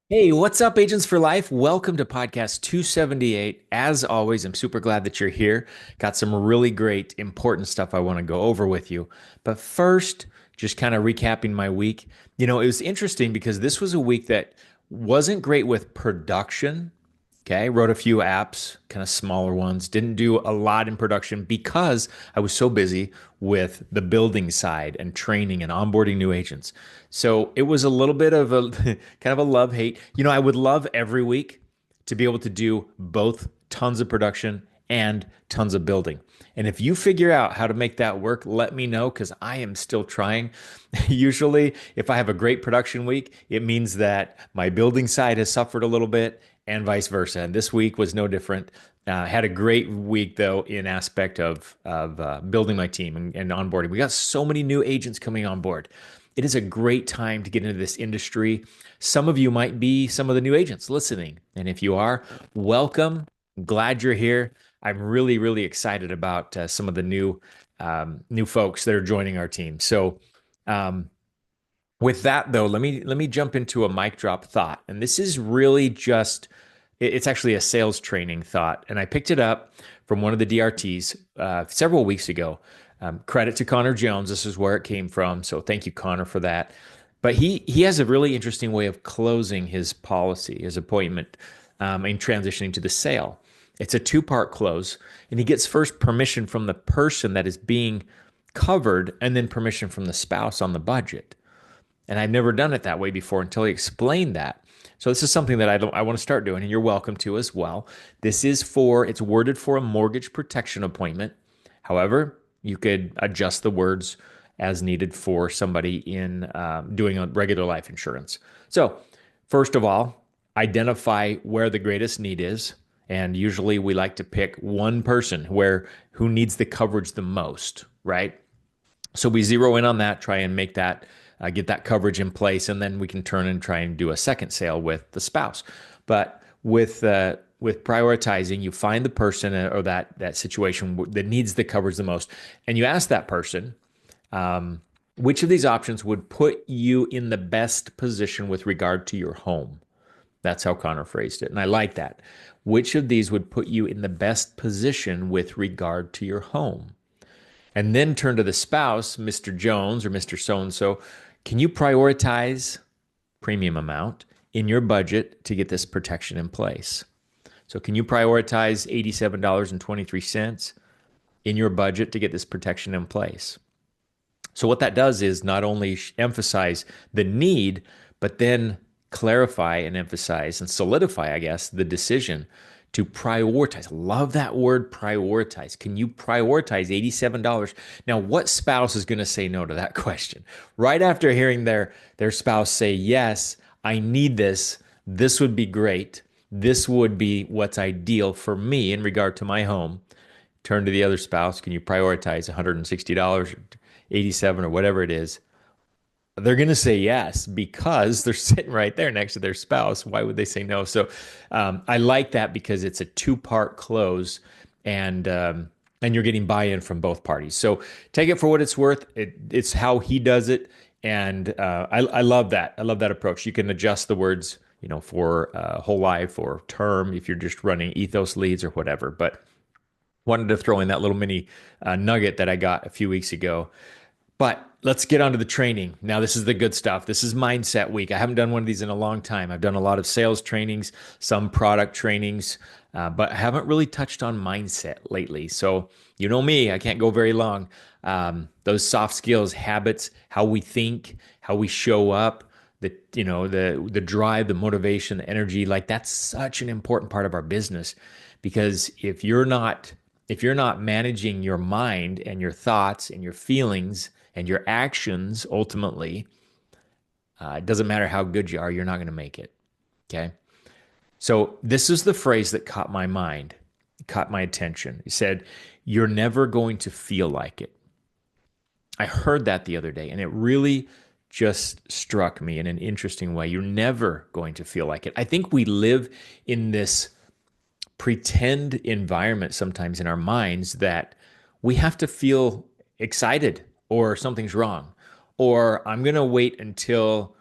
Hey, what's up, Agents for Life? Welcome to podcast 278. As always, I'm super glad that you're here. Got some really great, important stuff I want to go over with you. But first, just kind of recapping my week. It was interesting because this was a week that wasn't great with production. Okay, wrote a few apps, kind of smaller ones. Didn't do a lot in production because I was so busy with the building side and training and onboarding new agents. So it was a little bit of a kind of a love hate. I would love every week to be able to do both tons of production and tons of building. And if you figure out how to make that work, let me know because I am still trying. Usually, if I have a great production week, it means that my building side has suffered a little bit and vice versa. And this week was no different. Had a great week though in aspect of building my team and onboarding. We got so many new agents coming on board. It is a great time to get into this industry. Some of you might be some of the new agents listening, and if you are, welcome. I'm glad you're here. I'm really, really excited about some of the new folks that are joining our team. So, um, with that though, let me jump into a mic drop thought. And this is really just it's actually a sales training thought. And I picked it up from one of the DRTs several weeks ago. Credit to Connor Jones. This is where it came from. So thank you, Connor, for that. But he has a really interesting way of closing his policy, his appointment, and transitioning to the sale. It's a two-part close, and he gets first permission from the person that is being covered, and then permission from the spouse on the budget. And I've never done it that way before until he explained that. So this is something that I want to start doing, and you're welcome to as well. It's worded for a mortgage protection appointment. However, you could adjust the words as needed for somebody in doing a regular life insurance. So, first of all, identify where the greatest need is. And usually we like to pick one person who needs the coverage the most, right? So we zero in on that, try and make that get that coverage in place, and then we can turn and try and do a second sale with the spouse. But with prioritizing, you find the person or that situation that needs the coverage the most, and you ask that person, which of these options would put you in the best position with regard to your home? That's how Connor phrased it, and I like that. Which of these would put you in the best position with regard to your home? And then turn to the spouse, Mr. Jones or Mr. So and so. Can you prioritize premium amount in your budget to get this protection in place? So, can you prioritize $87.23 in your budget to get this protection in place? So, what that does is not only emphasize the need, but then clarify and emphasize and solidify, I guess, the decision to prioritize. Love that word, prioritize. Can you prioritize $87? Now, what spouse is going to say no to that question? Right after hearing their spouse say, yes, I need this. This would be great. This would be what's ideal for me in regard to my home. Turn to the other spouse. Can you prioritize $160 or 87 or whatever it is? They're going to say yes because they're sitting right there next to their spouse. Why would they say no? So I like that because it's a two-part close, and you're getting buy-in from both parties. So take it for what it's worth. It's how he does it, and I love that. I love that approach. You can adjust the words, for whole life or term if you're just running ethos leads or whatever. But wanted to throw in that little mini nugget that I got a few weeks ago. But let's get on to the training. Now, this is the good stuff. This is mindset week. I haven't done one of these in a long time. I've done a lot of sales trainings, some product trainings, but I haven't really touched on mindset lately. So, you know me, I can't go very long. Those soft skills, habits, how we think, how we show up, the drive, the motivation, the energy, like that's such an important part of our business because if you're not managing your mind and your thoughts and your feelings and your actions ultimately, it doesn't matter how good you are, you're not going to make it. Okay. So this is the phrase that caught my mind, caught my attention. He said, "You're never going to feel like it." I heard that the other day and it really just struck me in an interesting way. You're never going to feel like it. I think we live in this pretend environment sometimes in our minds that we have to feel excited or something's wrong, or I'm going to wait until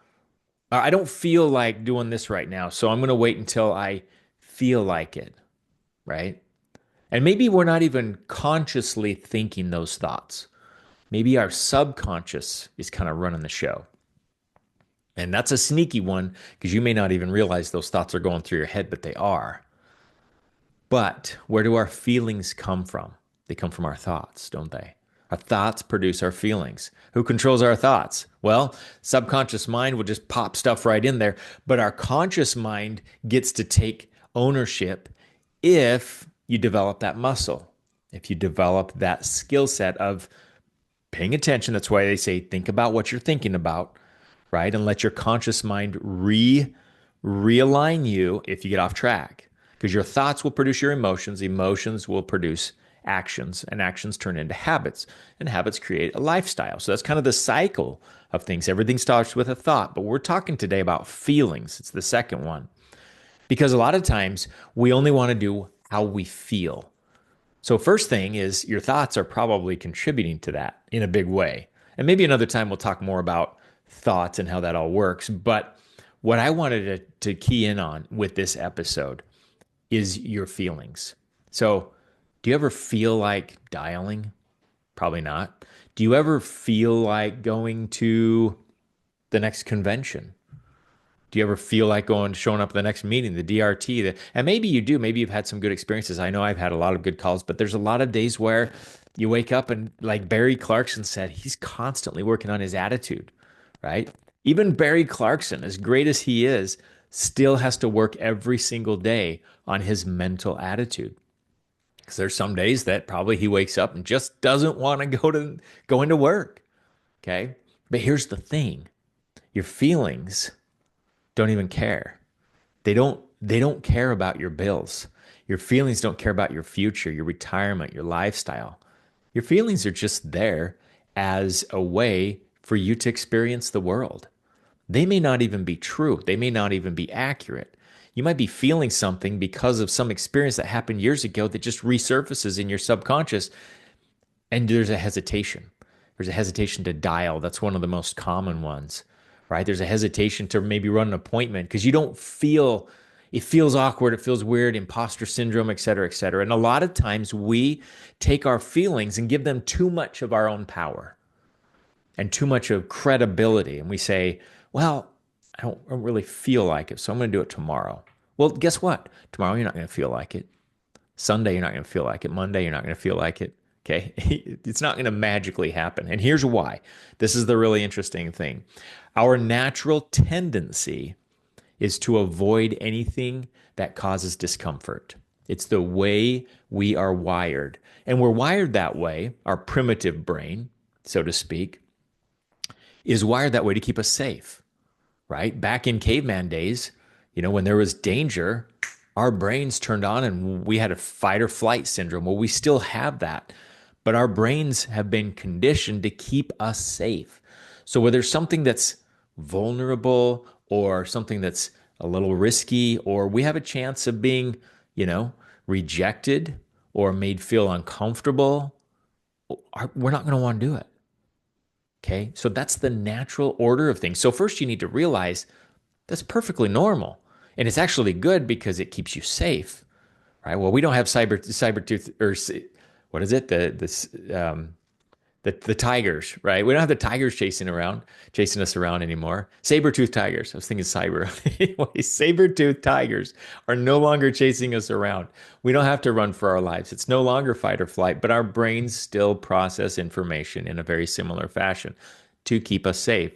I don't feel like doing this right now, so I'm going to wait until I feel like it, right? And maybe we're not even consciously thinking those thoughts. Maybe our subconscious is kind of running the show. And that's a sneaky one because you may not even realize those thoughts are going through your head, but they are. But where do our feelings come from? They come from our thoughts, don't they? Our thoughts produce our feelings. Who controls our thoughts? Well, subconscious mind will just pop stuff right in there, but our conscious mind gets to take ownership if you develop that muscle, if you develop that skill set of paying attention. That's why they say think about what you're thinking about, right? And let your conscious mind realign you if you get off track. Because your thoughts will produce your emotions, emotions will produce actions, and actions turn into habits, and habits create a lifestyle. So that's kind of the cycle of things. Everything starts with a thought, but we're talking today about feelings. It's the second one. Because a lot of times we only want to do how we feel. So, first thing is your thoughts are probably contributing to that in a big way. And maybe another time we'll talk more about thoughts and how that all works. But what I wanted to key in on with this episode is your feelings. So, do you ever feel like dialing? Probably not. Do you ever feel like going to the next convention? Do you ever feel like showing up at the next meeting, the DRT? And maybe you do. Maybe you've had some good experiences. I know I've had a lot of good calls, but there's a lot of days where you wake up and, like Barry Clarkson said, he's constantly working on his attitude, right? Even Barry Clarkson, as great as he is, still has to work every single day on his mental attitude. Because there's some days that probably he wakes up and just doesn't want to go into work. Okay. But here's the thing. Your feelings don't even care. They don't care about your bills. Your feelings don't care about your future, your retirement, your lifestyle. Your feelings are just there as a way for you to experience the world. They may not even be true. They may not even be accurate. You might be feeling something because of some experience that happened years ago that just resurfaces in your subconscious, and there's a hesitation. There's a hesitation to dial. That's one of the most common ones, right? There's a hesitation to maybe run an appointment because you don't feel, it feels awkward, it feels weird, imposter syndrome, et cetera, et cetera. And a lot of times we take our feelings and give them too much of our own power and too much of credibility. And we say, well, I don't really feel like it, so I'm going to do it tomorrow. Well, guess what? Tomorrow you're not going to feel like it. Sunday, you're not going to feel like it. Monday, you're not going to feel like it. Okay. It's not going to magically happen. And here's why. This is the really interesting thing. Our natural tendency is to avoid anything that causes discomfort. It's the way we are wired. And we're wired that way. Our primitive brain, so to speak, is wired that way to keep us safe, right? Back in caveman days, when there was danger, our brains turned on and we had a fight or flight syndrome. Well, we still have that, but our brains have been conditioned to keep us safe. So whether there's something that's vulnerable or something that's a little risky, or we have a chance of being, rejected or made feel uncomfortable, we're not going to want to do it. Okay. So that's the natural order of things. So first you need to realize that's perfectly normal. And it's actually good because it keeps you safe, right? Well, we don't have cyber tooth or what is it? The tigers, right? We don't have the tigers chasing us around anymore. Saber-tooth tigers. I was thinking cyber. Anyway, saber-tooth tigers are no longer chasing us around. We don't have to run for our lives. It's no longer fight or flight, but our brains still process information in a very similar fashion to keep us safe.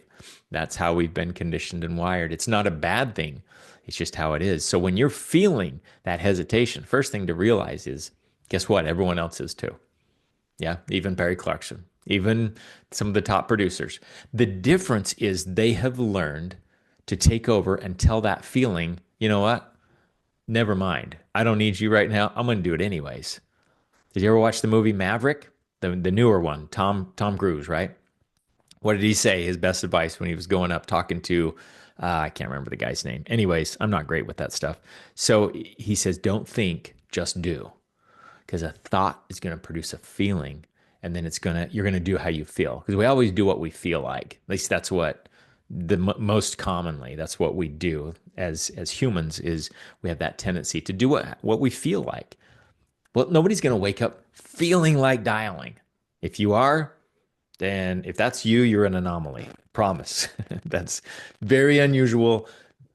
That's how we've been conditioned and wired. It's not a bad thing. It's just how it is. So when you're feeling that hesitation, first thing to realize is, guess what? Everyone else is too. Yeah, even Barry Clarkson, even some of the top producers. The difference is they have learned to take over and tell that feeling, you know what? Never mind. I don't need you right now. I'm going to do it anyways. Did you ever watch the movie Maverick? The newer one, Tom Cruise, right? What did he say? His best advice when he was going up talking to, I can't remember the guy's name. Anyways, I'm not great with that stuff. So he says, don't think, just do. Because a thought is going to produce a feeling, and then you're going to do how you feel. Because we always do what we feel like. At least that's what most commonly. That's what we do as humans is we have that tendency to do what we feel like. Well, nobody's going to wake up feeling like dialing. If you are, then if that's you, you're an anomaly. Promise. That's very unusual,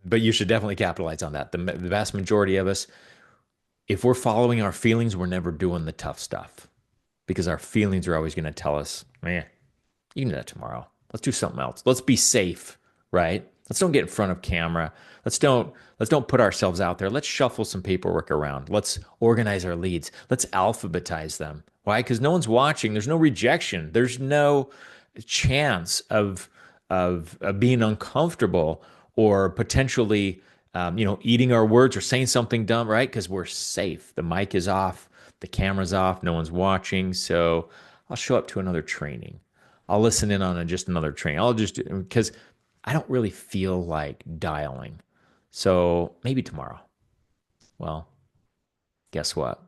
but you should definitely capitalize on that. The vast majority of us, if we're following our feelings, we're never doing the tough stuff because our feelings are always going to tell us, man, you can do that tomorrow. Let's do something else. Let's be safe, right? Let's don't get in front of camera. Let's don't put ourselves out there. Let's shuffle some paperwork around. Let's organize our leads. Let's alphabetize them. Why? Because no one's watching. There's no rejection. There's no chance of being uncomfortable or potentially eating our words or saying something dumb, right? Because we're safe. The mic is off, the camera's off, no one's watching. So I'll show up to another training. I'll listen in on just another training. I'll just because I don't really feel like dialing. So maybe tomorrow. Well, guess what?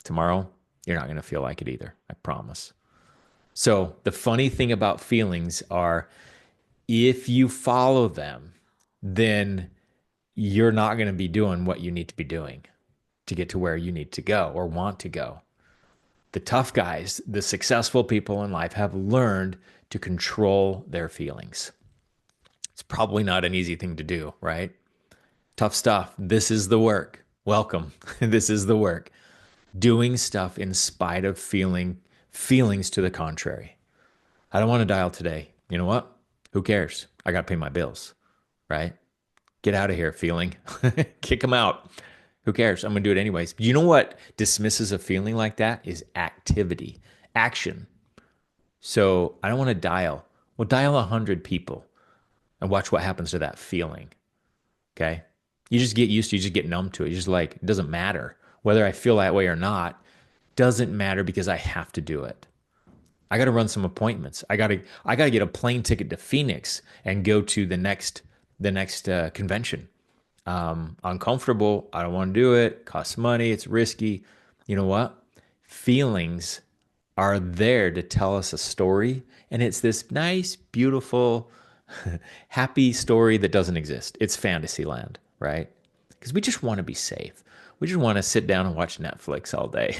Tomorrow, you're not going to feel like it either. I promise. So the funny thing about feelings are if you follow them, then you're not going to be doing what you need to be doing to get to where you need to go or want to go. The tough guys, the successful people in life have learned to control their feelings. It's probably not an easy thing to do, right? Tough stuff. This is the work. Welcome. This is the work. Doing stuff in spite of feelings to the contrary. I don't want to dial today. You know what? Who cares? I got to pay my bills, right? Get out of here, feeling. Kick them out. Who cares? I'm going to do it anyways. You know what dismisses a feeling like that is activity, action. So I don't want to dial. Well, dial 100 people and watch what happens to that feeling. Okay. You just get used to it. You just get numb to it. You just like, it doesn't matter whether I feel that way or not. Doesn't matter because I have to do it. I got to run some appointments. I got to get a plane ticket to Phoenix and go to the next convention. Uncomfortable. I don't want to do it. Costs money. It's risky. You know what? Feelings are there to tell us a story. And it's this nice, beautiful, happy story that doesn't exist. It's fantasy land, right? Because we just want to be safe. We just want to sit down and watch Netflix all day.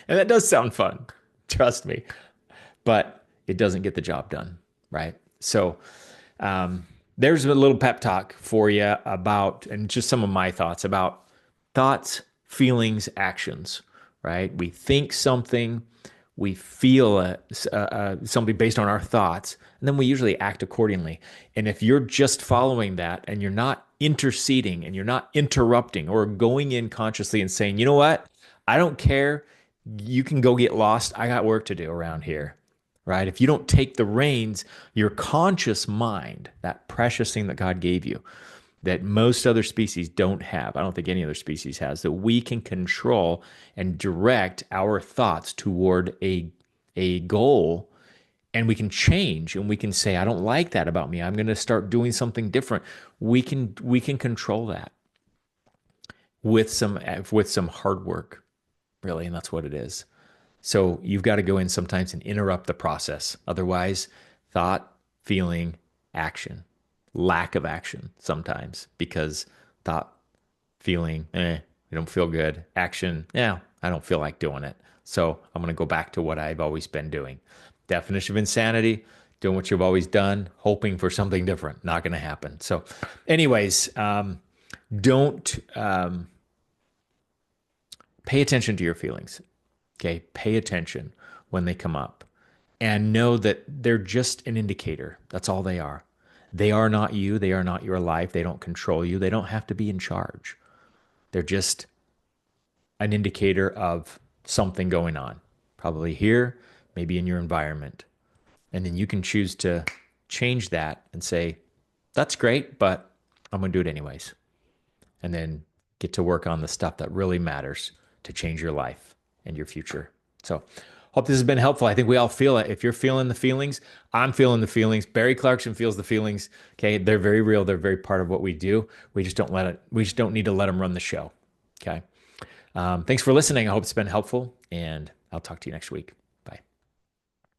And that does sound fun. Trust me. But it doesn't get the job done, right? So, there's a little pep talk for you about, and just some of my thoughts about thoughts, feelings, actions, right? We think something, we feel something based on our thoughts, and then we usually act accordingly. And if you're just following that and you're not interceding and you're not interrupting or going in consciously and saying, you know what? I don't care. You can go get lost. I got work to do around here, right? If you don't take the reins, your conscious mind, that precious thing that God gave you, that most other species don't have, I don't think any other species has, that we can control and direct our thoughts toward a goal, and we can change and we can say, I don't like that about me. I'm going to start doing something different. We can control that with some hard work, really, and that's what it is. So you've got to go in sometimes and interrupt the process. Otherwise, thought, feeling, action, lack of action sometimes because thought, feeling, you don't feel good. Action, yeah, I don't feel like doing it. So I'm going to go back to what I've always been doing. Definition of insanity, doing what you've always done, hoping for something different. Not going to happen. So anyways, don't pay attention to your feelings. Okay, pay attention when they come up and know that they're just an indicator. That's all they are. They are not you. They are not your life. They don't control you. They don't have to be in charge. They're just an indicator of something going on, probably here, maybe in your environment. And then you can choose to change that and say, that's great, but I'm going to do it anyways. And then get to work on the stuff that really matters to change your life and your future. So hope this has been helpful. I think we all feel it. If you're feeling the feelings, I'm feeling the feelings. Barry Clarkson feels the feelings. Okay. They're very real. They're very part of what we do. We just don't need to let them run the show. Okay. Thanks for listening. I hope it's been helpful, and I'll talk to you next week.